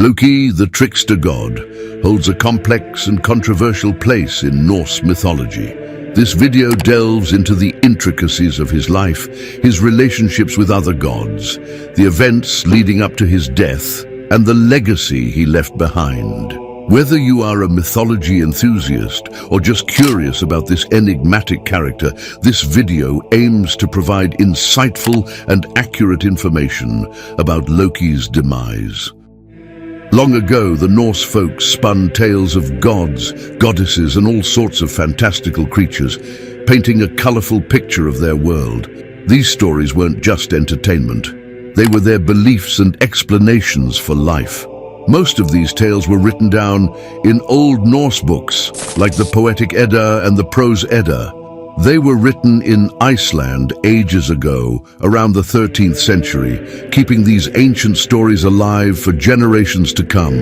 Loki, the trickster god, holds a complex and controversial place in Norse mythology. This video delves into the intricacies of his life, his relationships with other gods, the events leading up to his death, and the legacy he left behind. Whether you are a mythology enthusiast or just curious about this enigmatic character, this video aims to provide insightful and accurate information about Loki's demise. Long ago, the Norse folk spun tales of gods, goddesses, and all sorts of fantastical creatures, painting a colorful picture of their world. These stories weren't just entertainment. They were their beliefs and explanations for life. Most of these tales were written down in Old Norse books, like the Poetic Edda and the Prose Edda. They were written in Iceland ages ago, around the 13th century, keeping these ancient stories alive for generations to come.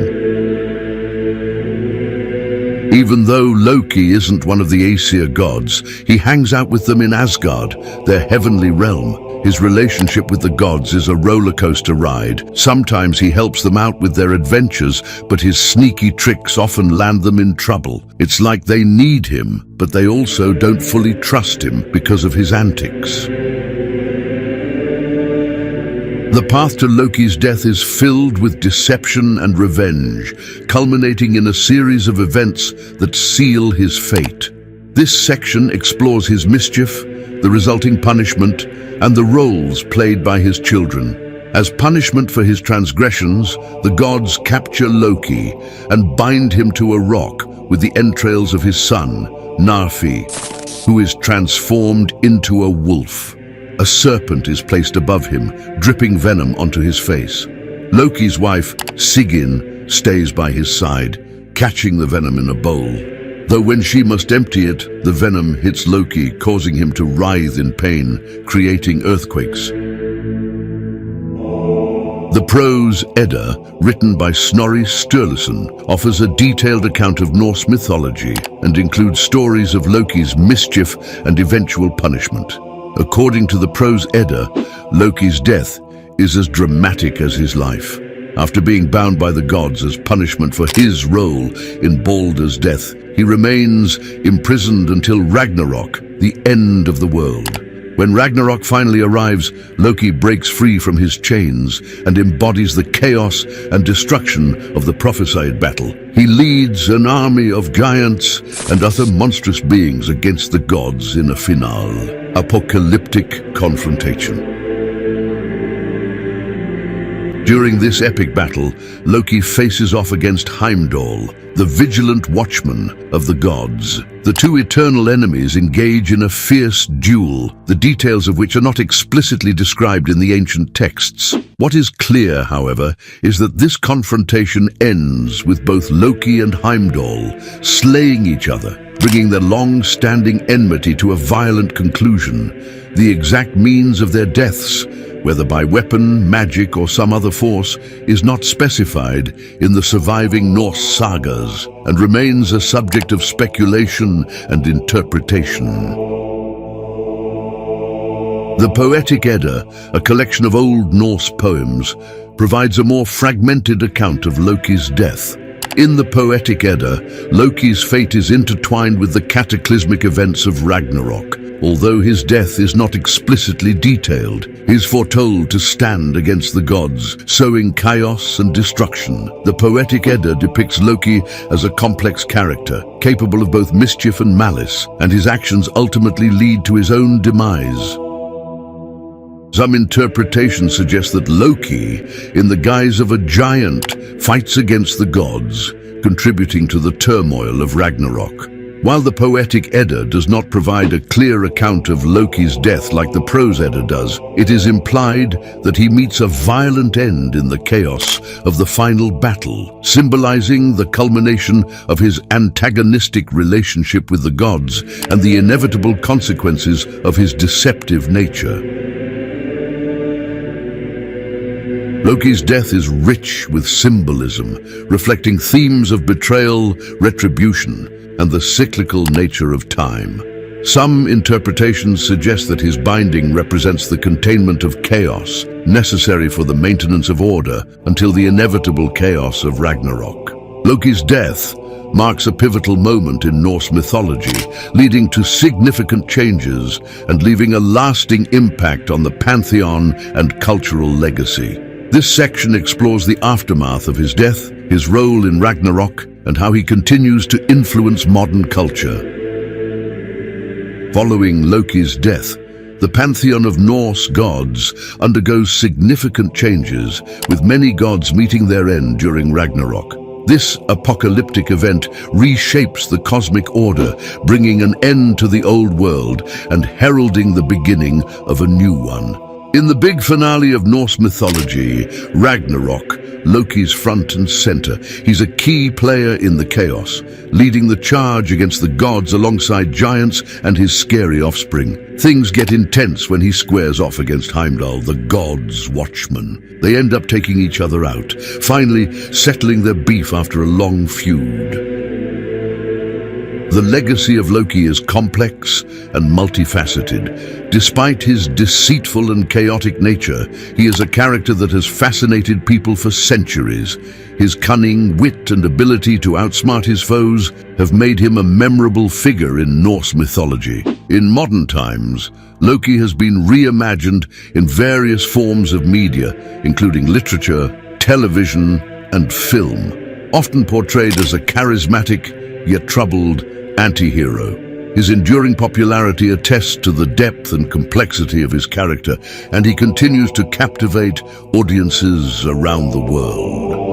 Even though Loki isn't one of the Aesir gods, he hangs out with them in Asgard, their heavenly realm. His relationship with the gods is a roller coaster ride. Sometimes he helps them out with their adventures, but his sneaky tricks often land them in trouble. It's like they need him, but they also don't fully trust him because of his antics. The path to Loki's death is filled with deception and revenge, culminating in a series of events that seal his fate. This section explores his mischief, the resulting punishment, and the roles played by his children. As punishment for his transgressions, the gods capture Loki and bind him to a rock with the entrails of his son, Narfi, who is transformed into a wolf. A serpent is placed above him, dripping venom onto his face. Loki's wife, Sigyn, stays by his side, catching the venom in a bowl. Though when she must empty it, the venom hits Loki, causing him to writhe in pain, creating earthquakes. The Prose Edda, written by Snorri Sturluson, offers a detailed account of Norse mythology and includes stories of Loki's mischief and eventual punishment. According to the Prose Edda, Loki's death is as dramatic as his life. After being bound by the gods as punishment for his role in Baldur's death, he remains imprisoned until Ragnarok, the end of the world. When Ragnarok finally arrives, Loki breaks free from his chains and embodies the chaos and destruction of the prophesied battle. He leads an army of giants and other monstrous beings against the gods in a finale, apocalyptic confrontation. During this epic battle, Loki faces off against Heimdall, the vigilant watchman of the gods. The two eternal enemies engage in a fierce duel, the details of which are not explicitly described in the ancient texts. What is clear, however, is that this confrontation ends with both Loki and Heimdall slaying each other, bringing their long-standing enmity to a violent conclusion. The exact means of their deaths, whether by weapon, magic, or some other force, is not specified in the surviving Norse sagas and remains a subject of speculation and interpretation. The Poetic Edda, a collection of Old Norse poems, provides a more fragmented account of Loki's death. In the Poetic Edda, Loki's fate is intertwined with the cataclysmic events of Ragnarok. Although his death is not explicitly detailed, he is foretold to stand against the gods, sowing chaos and destruction. The Poetic Edda depicts Loki as a complex character, capable of both mischief and malice, and his actions ultimately lead to his own demise. Some interpretations suggest that Loki, in the guise of a giant, fights against the gods, contributing to the turmoil of Ragnarok. While the Poetic Edda does not provide a clear account of Loki's death like the Prose Edda does, it is implied that he meets a violent end in the chaos of the final battle, symbolizing the culmination of his antagonistic relationship with the gods and the inevitable consequences of his deceptive nature. Loki's death is rich with symbolism, reflecting themes of betrayal, retribution, and the cyclical nature of time. Some interpretations suggest that his binding represents the containment of chaos, necessary for the maintenance of order until the inevitable chaos of Ragnarok. Loki's death marks a pivotal moment in Norse mythology, leading to significant changes and leaving a lasting impact on the pantheon and cultural legacy. This section explores the aftermath of his death, his role in Ragnarok, and how he continues to influence modern culture. Following Loki's death, the pantheon of Norse gods undergoes significant changes, with many gods meeting their end during Ragnarok. This apocalyptic event reshapes the cosmic order, bringing an end to the old world and heralding the beginning of a new one. In the big finale of Norse mythology, Ragnarok, Loki's front and center. He's a key player in the chaos, leading the charge against the gods alongside giants and his scary offspring. Things get intense when he squares off against Heimdall, the god's watchman. They end up taking each other out, finally settling their beef after a long feud. The legacy of Loki is complex and multifaceted. Despite his deceitful and chaotic nature, he is a character that has fascinated people for centuries. His cunning, wit, and ability to outsmart his foes have made him a memorable figure in Norse mythology. In modern times, Loki has been reimagined in various forms of media, including literature, television, and film, often portrayed as a charismatic yet troubled anti-hero. His enduring popularity attests to the depth and complexity of his character, and he continues to captivate audiences around the world.